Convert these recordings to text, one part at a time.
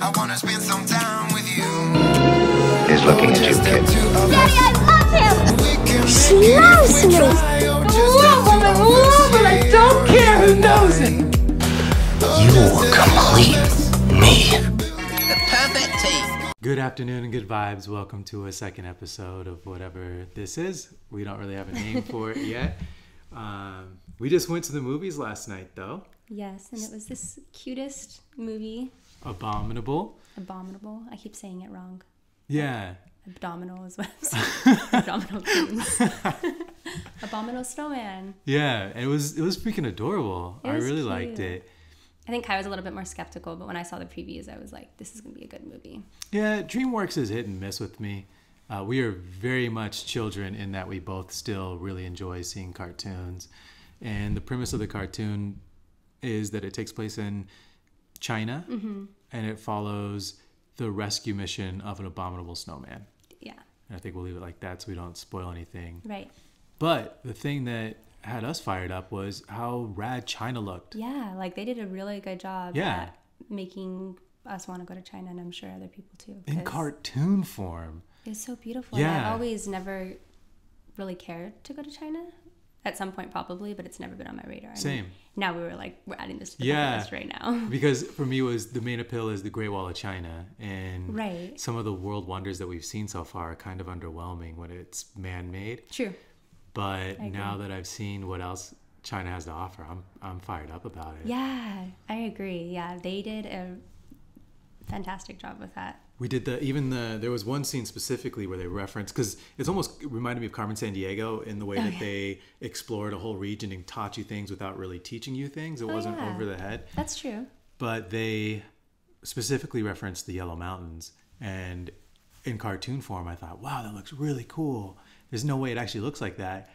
I wanna spend some time with you. Is looking at you, kid. Daddy, I love him! She loves me! I don't care who knows it! You complete me. The perfect team. Good afternoon and good vibes. Welcome to a second episode of whatever this is. We don't really have a name for it yet. We just went to the movies last night, though. Yes, and it was this cutest movie. Abominable. Abominable. I keep saying it wrong. Yeah. Abdominal is what I'm saying. Abdominal queens. Abominable snowman. Yeah, it was freaking adorable. It I was really cute. liked it. I think Kai was a little bit more skeptical, but when I saw the previews, I was like, this is going to be a good movie. Yeah, DreamWorks is hit and miss with me. We are very much children in that we both still really enjoy seeing cartoons. And the premise of the cartoon is that it takes place in China, and it follows the rescue mission of an abominable snowman. Yeah. And I think we'll leave it like that so we don't spoil anything. Right. But the thing that had us fired up was how rad China looked. Yeah, like they did a really good job at making us want to go to China, and I'm sure other people too. In cartoon form. It's so beautiful. Yeah. And I've always never really cared to go to China. At some point, probably, but it's never been on my radar. Same. Now we're adding this to the bucket list right now. Because for me, the main appeal is the Great Wall of China, and some of the world wonders that we've seen so far are kind of underwhelming when it's man-made. True. But now that I've seen what else China has to offer, I'm fired up about it. Yeah, I agree. Yeah, they did a fantastic job with that. We did there was one scene specifically where they referenced, because it's almost reminded me of Carmen Sandiego in the way that they explored a whole region and taught you things without really teaching you things. It wasn't over the head. That's true. But they specifically referenced the Yellow Mountains, and in cartoon form I thought, wow, that looks really cool. There's no way it actually looks like that.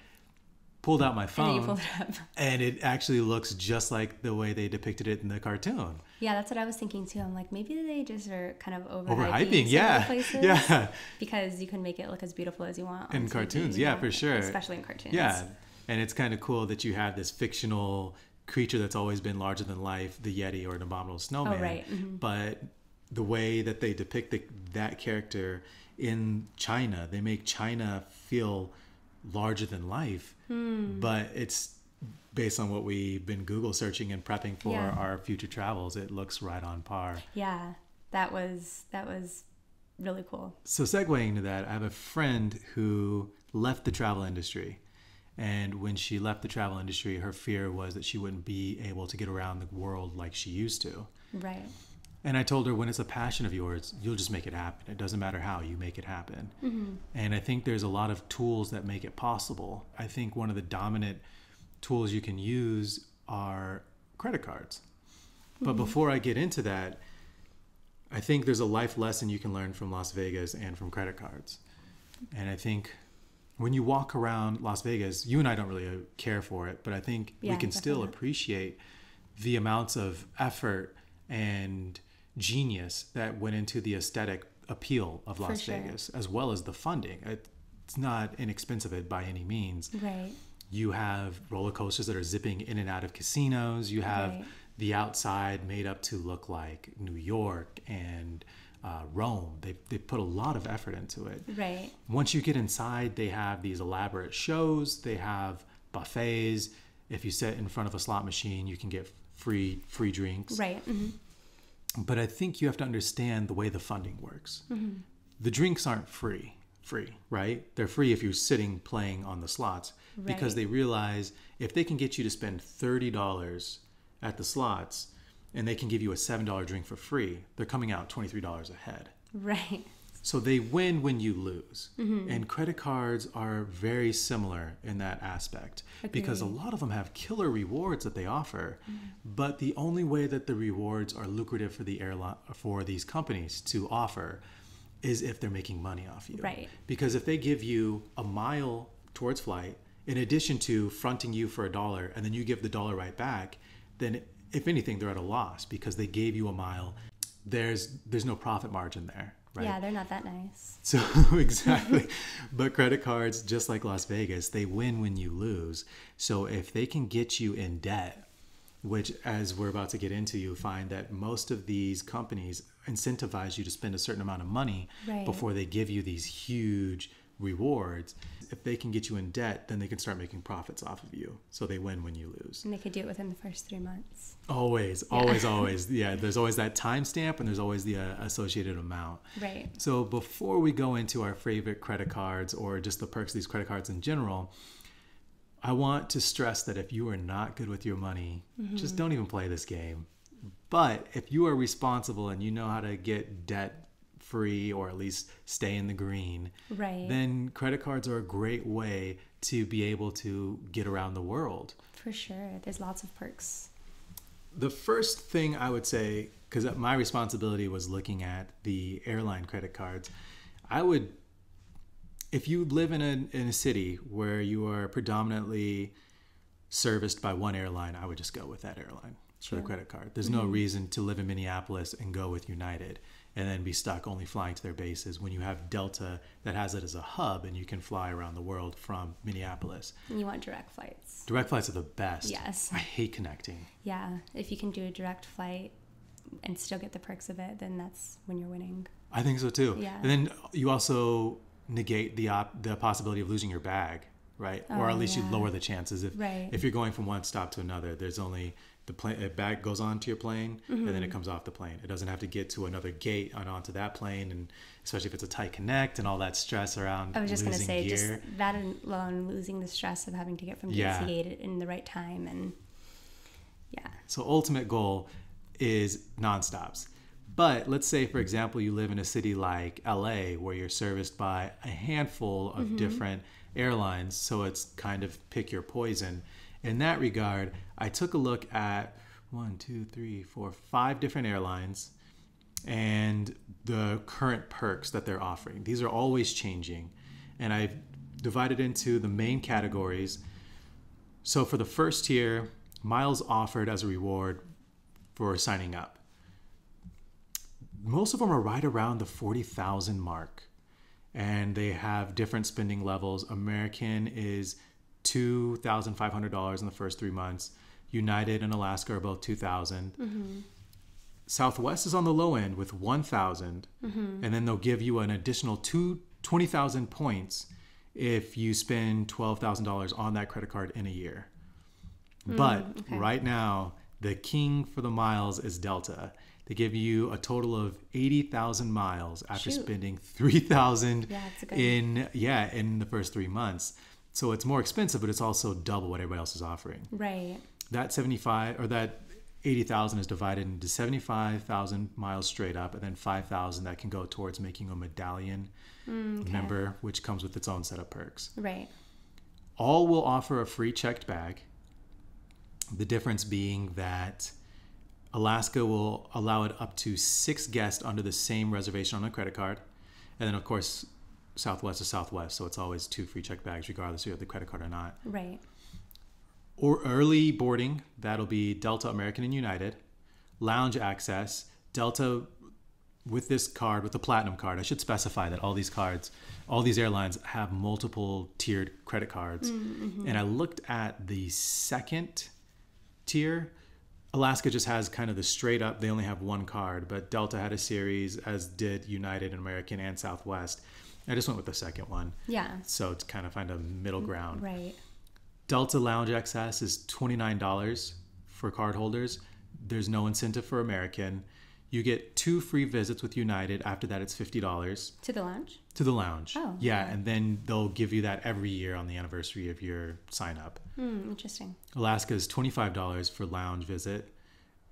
Pulled out my phone, and then you pulled it up. And it actually looks just like the way they depicted it in the cartoon. Yeah, that's what I was thinking too. I'm like, maybe they just are kind of overhyping places. Yeah. Because you can make it look as beautiful as you want in TV, cartoons. Yeah, for sure. Especially in cartoons. Yeah, and it's kind of cool that you have this fictional creature that's always been larger than life, the Yeti or an abominable snowman. Oh, right. Mm-hmm. But the way that they depict that character in China, they make China feel larger than life, but it's based on what we've been Google searching and prepping for our future travels. It looks right on par. Yeah, that was really cool. So segueing into that, I have a friend who left the travel industry, and when she left the travel industry, her fear was that she wouldn't be able to get around the world like she used to. Right. And I told her, when it's a passion of yours, you'll just make it happen. It doesn't matter how, you make it happen. And I think there's a lot of tools that make it possible. I think one of the dominant tools you can use are credit cards. But before I get into that, I think there's a life lesson you can learn from Las Vegas and from credit cards. And I think when you walk around Las Vegas, you and I don't really care for it, but I think we can still appreciate the amounts of effort and genius that went into the aesthetic appeal of Las Vegas, as well as the funding. It's not inexpensive by any means. Right. You have roller coasters that are zipping in and out of casinos. You have the outside made up to look like New York and Rome. They put a lot of effort into it. Right. Once you get inside, they have these elaborate shows. They have buffets. If you sit in front of a slot machine, you can get free drinks. Right. Mm-hmm. But I think you have to understand the way the funding works. The drinks aren't free, right? They're free if you're sitting playing on the slots, because they realize if they can get you to spend $30 at the slots and they can give you a $7 drink for free, they're coming out $23 a head. Right. So they win when you lose. And credit cards are very similar in that aspect. Because a lot of them have killer rewards that they offer. But the only way that the rewards are lucrative for the airline, for these companies to offer, is if they're making money off you. Right. Because if they give you a mile towards flight, in addition to fronting you for $1, and then you give the dollar right back, then if anything, they're at a loss because they gave you a mile. There's no profit margin there. Right? Yeah, they're not that nice. So exactly. But credit cards, just like Las Vegas, they win when you lose. So if they can get you in debt which, as we're about to get into, you find that most of these companies incentivize you to spend a certain amount of money Right. before they give you these huge rewards. If they can get you in debt, then they can start making profits off of you. So they win when you lose. And they could do it within the first 3 months. Always. Yeah, there's always that timestamp and there's always the associated amount. Right. So before we go into our favorite credit cards or just the perks of these credit cards in general, I want to stress that if you are not good with your money, just don't even play this game. But if you are responsible and you know how to get debt free or at least stay in the green, Right. then credit cards are a great way to be able to get around the world. For sure. There's lots of perks. The first thing I would say, because my responsibility was looking at the airline credit cards, if you live in a city where you are predominantly serviced by one airline, I would just go with that airline for the credit card. There's no reason to live in Minneapolis and go with United and then be stuck only flying to their bases when you have Delta that has it as a hub and you can fly around the world from Minneapolis. And you want direct flights. Direct flights are the best. Yes. I hate connecting. Yeah. If you can do a direct flight and still get the perks of it, then that's when you're winning. I think so too. Yeah. And then you also negate the possibility of losing your bag, right? Or at least you lower the chances. If you're going from one stop to another, there's only a bag goes onto your plane and then it comes off the plane. It doesn't have to get to another gate and onto that plane, and especially if it's a tight connect and all that stress around. I was just going to say, gear. just that alone, losing the stress of having to get from gate to gate in the right time, and So ultimate goal is nonstops. But let's say, for example, you live in a city like LA where you're serviced by a handful of different airlines. So it's kind of pick your poison. In that regard, I took a look at 5 different airlines and the current perks that they're offering. These are always changing. And I've divided into the main categories. So for the first tier, miles offered as a reward for signing up. Most of them are right around the 40,000 mark, and they have different spending levels. American is $2,500 in the first 3 months. United and Alaska are both $2,000. Southwest is on the low end with $1,000, and then they'll give you an additional 20,000 points if you spend $12,000 on that credit card in a year. But right now, the king for the miles is Delta. They give you a total of 80,000 miles after spending 3,000 in the first 3 months. So it's more expensive, but it's also double what everybody else is offering. right. That 80,000 is divided into 75,000 miles straight up, and then 5,000 that can go towards making a medallion member, which comes with its own set of perks. Right. All will offer a free checked bag. The difference being that Alaska will allow it up to 6 guests under the same reservation on a credit card. And then, of course, Southwest is Southwest, so it's always 2 free checked bags, regardless if you have the credit card or not. Right. Or early boarding, that'll be Delta, American, and United. Lounge access, Delta with this card, with the Platinum card. I should specify that all these airlines have multiple tiered credit cards. And I looked at the second tier. Alaska just has kind of the straight up, they only have one card, but Delta had a series, as did United and American and Southwest. I just went with the second one. Yeah. So to kind of find a middle ground. Right. Delta Lounge Access is $29 for cardholders. There's no incentive for American. You get 2 free visits with United. After that, it's $50. To the lounge? To the lounge. Oh. Yeah, and then they'll give you that every year on the anniversary of your sign up. Interesting. Alaska is $25 for lounge visit,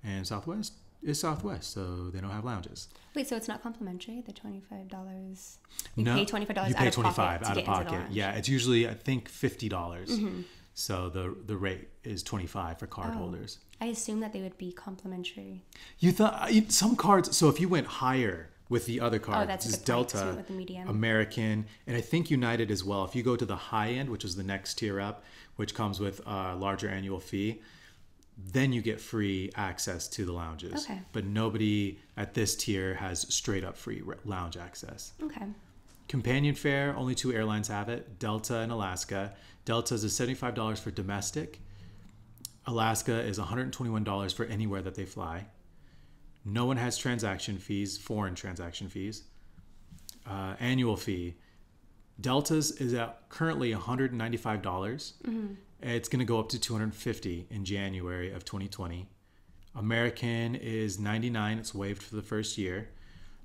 and Southwest is Southwest, so they don't have lounges. Wait, so it's not complimentary, the $25? No, pay $25 you pay out of $25 pocket to out get of into the pocket. lounge. Yeah, it's usually, I think, $50. So the rate is $25 for card holders. I assume that they would be complimentary. You thought some cards. So if you went higher with the other cards, that's a this good point, Delta, too, with the medium. American, and I think United as well. If you go to the high end, which is the next tier up, which comes with a larger annual fee, then you get free access to the lounges. Okay. But nobody at this tier has straight up free lounge access. Okay. Companion fare, only 2 airlines have it, Delta and Alaska. Delta is $75 for domestic. Alaska is $121 for anywhere that they fly. No one has transaction fees, foreign transaction fees. Annual fee. Delta's is at currently $195. It's going to go up to $250 in January of 2020. American is $99. It's waived for the first year.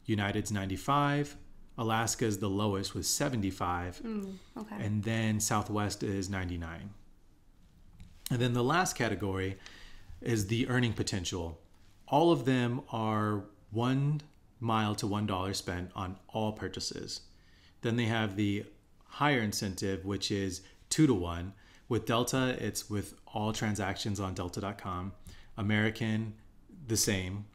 United's $95. Alaska is the lowest with $75. Okay. And then Southwest is $99. And then the last category is the earning potential. All of them are 1 mile to $1 spent on all purchases. Then they have the higher incentive, which is 2 to 1. With Delta, it's with all transactions on delta.com. American, the same,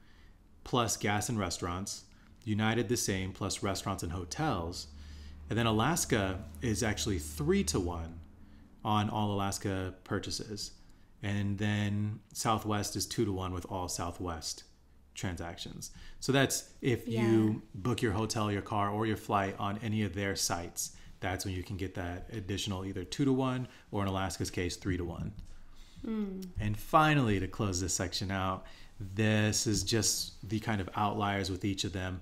plus gas and restaurants. United, the same, plus restaurants and hotels. And then Alaska is actually 3 to 1 on all Alaska purchases. And then Southwest is 2 to 1 with all Southwest transactions. So that's if you book your hotel, your car, or your flight on any of their sites. That's when you can get that additional either 2 to 1 or in Alaska's case 3 to 1. And finally, to close this section out, this is just the kind of outliers with each of them.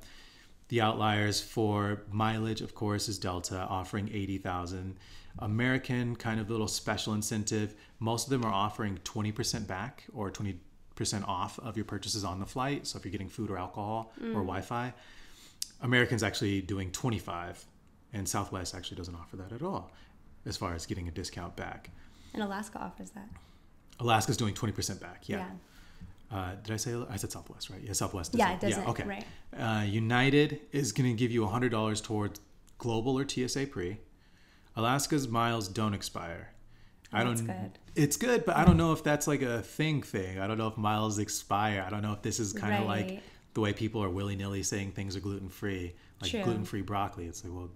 The outliers for mileage, of course, is Delta offering 80,000. American, kind of little special incentive. Most of them are offering 20% back or 20% off of your purchases on the flight. So if you're getting food or alcohol or Wi-Fi, American's actually doing 25, and Southwest actually doesn't offer that at all as far as getting a discount back. And Alaska offers that. Alaska's doing 20% back. Yeah. Did I say? I said Southwest, right? Yeah, Southwest. Yeah, it doesn't. Yeah, okay. Right. United is going to give you $100 towards global or TSA pre. Alaska's miles don't expire. That's good. It's good, but I don't know if that's like a thing. I don't know if miles expire. I don't know if this is kind of like the way people are willy-nilly saying things are gluten-free, like gluten-free broccoli. It's like, well,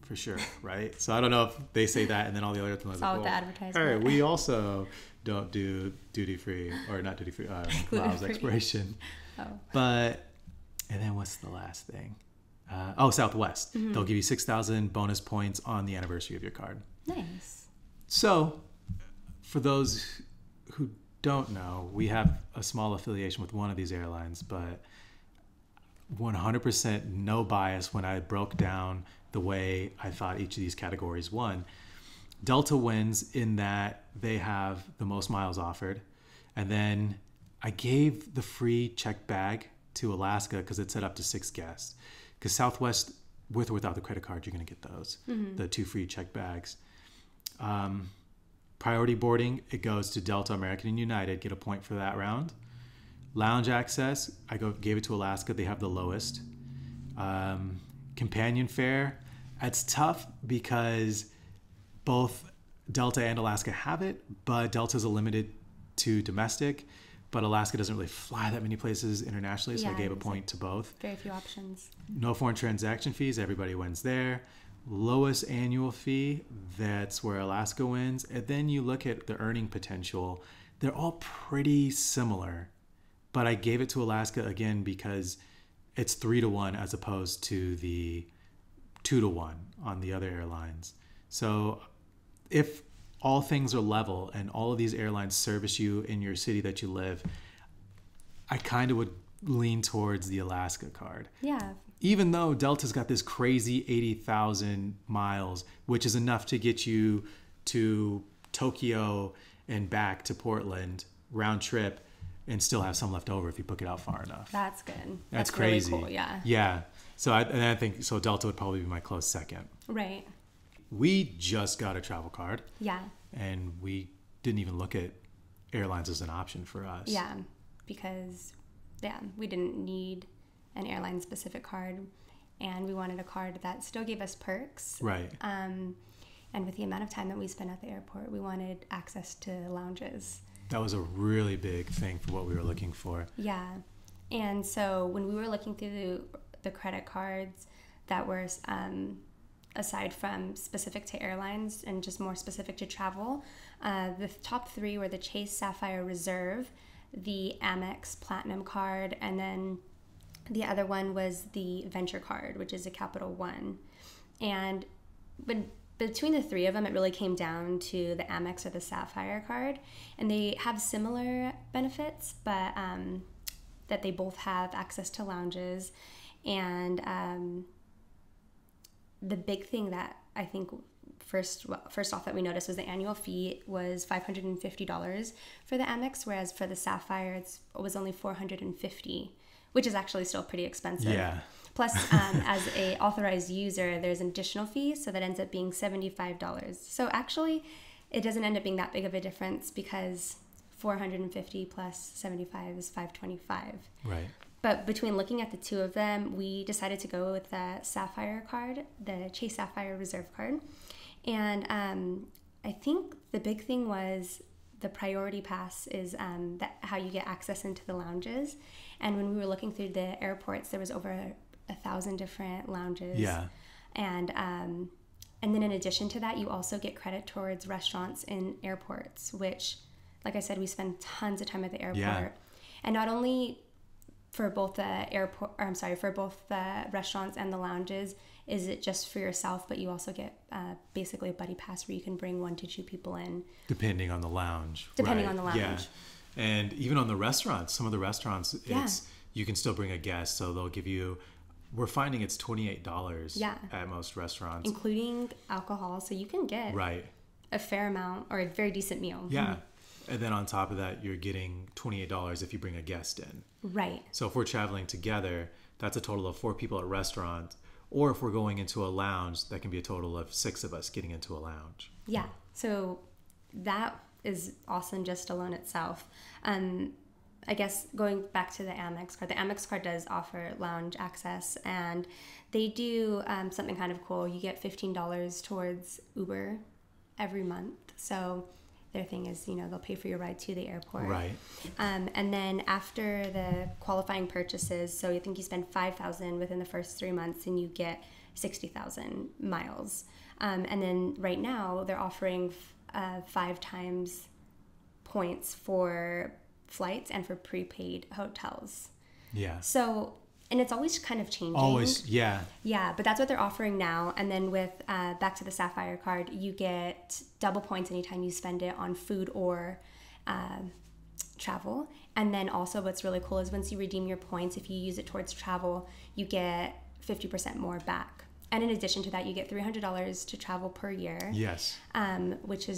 for sure, right? So I don't know if they say that and then all the other things. It's all like, the advertisement. Hey, we also don't do duty-free or not duty-free, miles expiration. But, and then what's the last thing? Southwest. They'll give you 6,000 bonus points on the anniversary of your card. Nice. So, for those who don't know, we have a small affiliation with one of these airlines, but 100% no bias when I broke down the way I thought each of these categories won. Delta wins in that they have the most miles offered. And then I gave the free checked bag to Alaska because it's set up to 6 guests. Because Southwest, with or without the credit card, you're going to get those, the 2 free checked bags. Priority boarding, it goes to Delta, American, and United. Get a point for that round. Lounge access, gave it to Alaska. They have the lowest. Companion fare, it's tough because both Delta and Alaska have it, but Delta's a limited to domestic, but Alaska doesn't really fly that many places internationally, so I gave a point to both. Very few options. No foreign transaction fees, everybody wins there. Lowest annual fee, that's where Alaska wins. And then you look at the earning potential, they're all pretty similar, but I gave it to Alaska again because it's 3 to 1 as opposed to the 2 to 1 on the other airlines. So if all things are level and all of these airlines service you in your city that you live, I kind of would lean towards the Alaska card. Yeah. Even though Delta's got this crazy 80,000 miles, which is enough to get you to Tokyo and back to Portland round trip and still have some left over if you book it out far enough. That's good. That's crazy. Really cool, yeah. Yeah. So I think Delta would probably be my close second. Right. We just got a travel card. Yeah. And we didn't even look at airlines as an option for us. Yeah, because we didn't need an airline specific card, and we wanted a card that still gave us perks. Right. And with the amount of time that we spent at the airport, we wanted access to lounges. That was a really big thing for what we were looking for. Yeah. And so when we were looking through the credit cards that were aside from specific to airlines and just more specific to travel, the top 3 were the Chase Sapphire Reserve, the Amex Platinum card, and then the other one was the Venture card, which is a Capital One. And when between the three of them, it really came down to the Amex or the Sapphire card. And they have similar benefits, but that they both have access to lounges. And the big thing that I think first off that we noticed was the annual fee was $550 for the Amex, whereas for the Sapphire it was only $450, which is actually still pretty expensive. Yeah. Plus, as a authorized user, there's an additional fee, so that ends up being $75. So actually, it doesn't end up being that big of a difference because 450 plus 75 is 525. Right. But between looking at the two of them, we decided to go with the Sapphire card, the Chase Sapphire Reserve card. And I think the big thing was the priority pass is how you get access into the lounges. And when we were looking through the airports, there was over 1,000 different lounges. Yeah. And then in addition to that, you also get credit towards restaurants in airports, which, like I said, we spend tons of time at the airport. Yeah. And not only for both the restaurants and the lounges is it just for yourself, but you also get basically a buddy pass where you can bring 1 to 2 people in. Depending on the lounge. Depending right. on the lounge. Yeah. And even on the restaurants, some of the restaurants, you can still bring a guest. So they'll give you, we're finding it's $28 at most restaurants. Including alcohol. So you can get a fair amount or a very decent meal. Yeah. And then on top of that, you're getting $28 if you bring a guest in. Right. So if we're traveling together, that's a total of 4 people at restaurant. Or if we're going into a lounge, that can be a total of 6 of us getting into a lounge. Yeah. So that is awesome just alone itself. I guess going back to the Amex card does offer lounge access, and they do something kind of cool. You get $15 towards Uber every month. So their thing is, they'll pay for your ride to the airport. Right. And then after the qualifying purchases, so you think you spend $5,000 within the first 3 months and you get 60,000 miles. And then right now they're offering 5 times points for flights and for prepaid hotels. Yeah. So, and it's always kind of changing. Always, yeah. Yeah, but that's what they're offering now. And then with back to the Sapphire card, you get double points anytime you spend it on food or travel. And then also what's really cool is once you redeem your points, if you use it towards travel, you get 50% more back. And in addition to that, you get $300 to travel per year. Yes. Which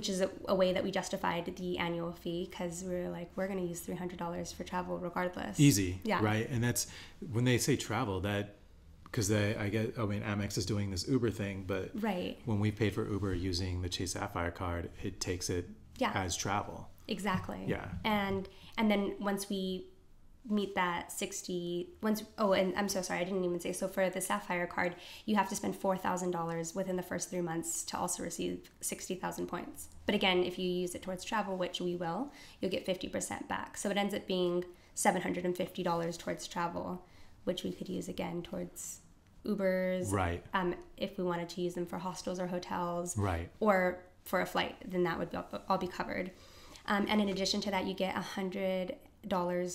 is a way that we justified the annual fee, because we were like, we're going to use $300 for travel regardless. Easy. Yeah. Right. And that's when they say travel, that because Amex is doing this Uber thing, but when we paid for Uber using the Chase Sapphire card, it takes it as travel. Exactly. Yeah. And then once we meet that 60, and I'm so sorry, I didn't even say, so for the Sapphire card, you have to spend $4,000 within the first 3 months to also receive 60,000 points. But again, if you use it towards travel, which we will, you'll get 50% back. So it ends up being $750 towards travel, which we could use again towards Ubers. Right. If we wanted to use them for hostels or hotels. Right. Or for a flight, then that would all be covered. And in addition to that, you get $100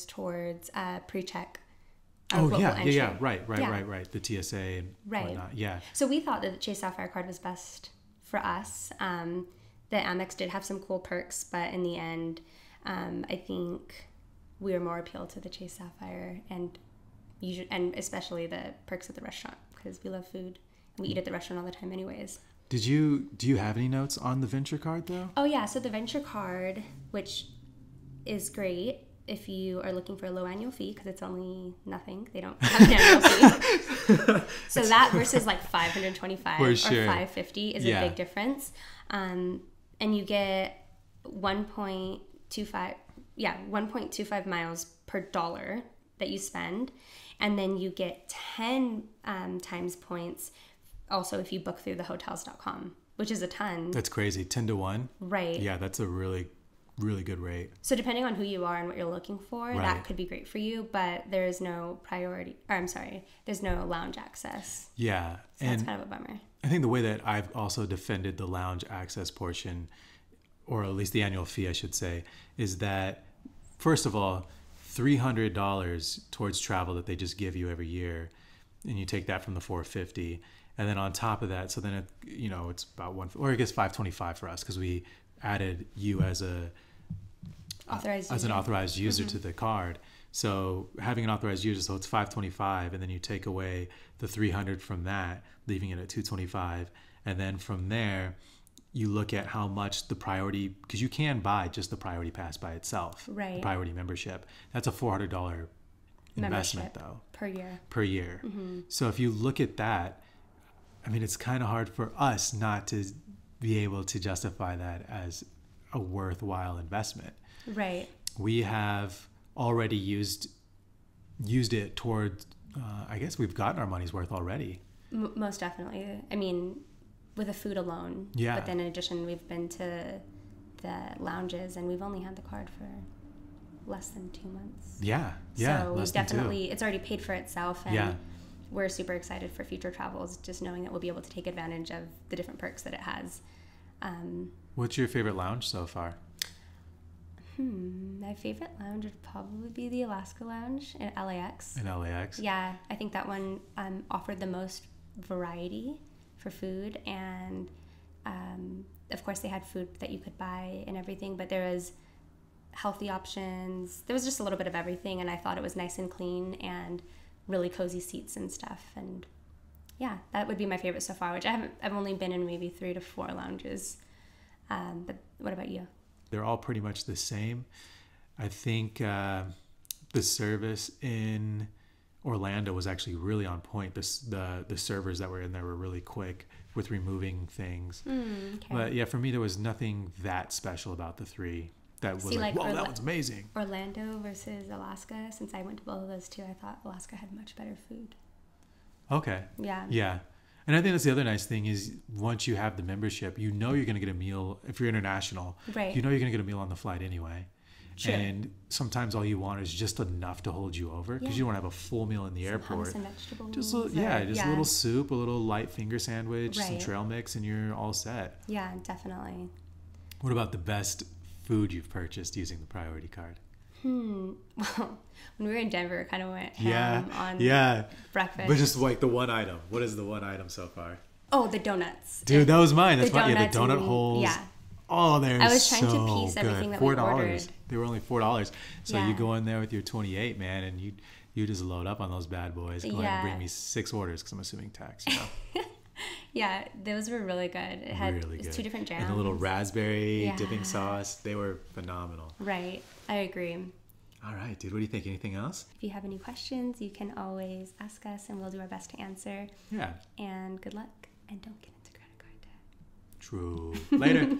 towards pre-check. Yeah. Right. The TSA and whatnot. Yeah. So we thought that the Chase Sapphire card was best for us. The Amex did have some cool perks, but in the end, I think we were more appealed to the Chase Sapphire and especially the perks at the restaurant, because we love food and we eat at the restaurant all the time anyways. Do you have any notes on the Venture card though? Oh yeah, so the Venture card, which is great if you are looking for a low annual fee, because it's only nothing. They don't have an annual fee. So that versus like $525 or $550 is a big difference. And you get 1.25 miles per dollar that you spend. And then you get 10 times points also if you book through thehotels.com, which is a ton. That's crazy. 10 to 1. Right. Yeah, that's a really good rate. So depending on who you are and what you're looking for, that could be great for you, but there's no there's no lounge access. Yeah. So that's kind of a bummer. I think the way that I've also defended the lounge access portion, or at least the annual fee, I should say, is that, first of all, $300 towards travel that they just give you every year and you take that from the 450, and then on top of that, so then it's about one, or I guess 525 for us because we added you as an authorized user to the card. So having an authorized user, so it's 525, and then you take away the 300 from that, leaving it at 225, and then from there you look at how much the priority, because you can buy just the priority pass by itself, right? The priority membership. That's a $400 investment though per year. So if you look at that, I mean, it's kind of hard for us not to be able to justify that as a worthwhile investment. Right. We have already used it towards, I guess we've gotten our money's worth already. Most definitely. I mean, with the food alone. Yeah. But then in addition, we've been to the lounges, and we've only had the card for less than 2 months. Yeah. So we've definitely, it's already paid for itself, and we're super excited for future travels, just knowing that we'll be able to take advantage of the different perks that it has. What's your favorite lounge so far? My favorite lounge would probably be the Alaska Lounge in LAX. In LAX? Yeah, I think that one offered the most variety for food, and of course they had food that you could buy and everything, but there was healthy options. There was just a little bit of everything, and I thought it was nice and clean and really cozy seats and stuff. And yeah, that would be my favorite so far, which I've only been in maybe 3 to 4 lounges. But what about you? They're all pretty much the same. I think the service in Orlando was actually really on point. The servers that were in there were really quick with removing things. Okay. But yeah, for me, there was nothing that special about the 3 that was whoa, that one's amazing. Orlando versus Alaska, since I went to both of those 2, I thought Alaska had much better food. Okay. Yeah. And I think that's the other nice thing is once you have the membership, you're going to get a meal. If you're international, right? You're going to get a meal on the flight anyway. Sure. And sometimes all you want is just enough to hold you over because you don't have a full meal in the airport. Hummus and vegetables. Just a little soup, a little light finger sandwich, some trail mix, and you're all set. Yeah, definitely. What about the best food you've purchased using the priority card? Well, when we were in Denver, it kind of went ham on breakfast. But just like the one item. What is the one item so far? Oh, the donuts. Dude, that was mine. That's mine. The donut holes. Yeah. Oh, they're so I was trying to piece everything that we ordered. They were only $4. So you go in there with your 28, man, and you just load up on those bad boys. Go ahead and bring me 6 orders because I'm assuming tax. Yeah, those were really good. It had really good. 2 different jams. And the little raspberry dipping sauce. They were phenomenal. Right. I agree. All right, dude. What do you think? Anything else? If you have any questions, you can always ask us, and we'll do our best to answer. Yeah. And good luck, and don't get into credit card debt. True. Later.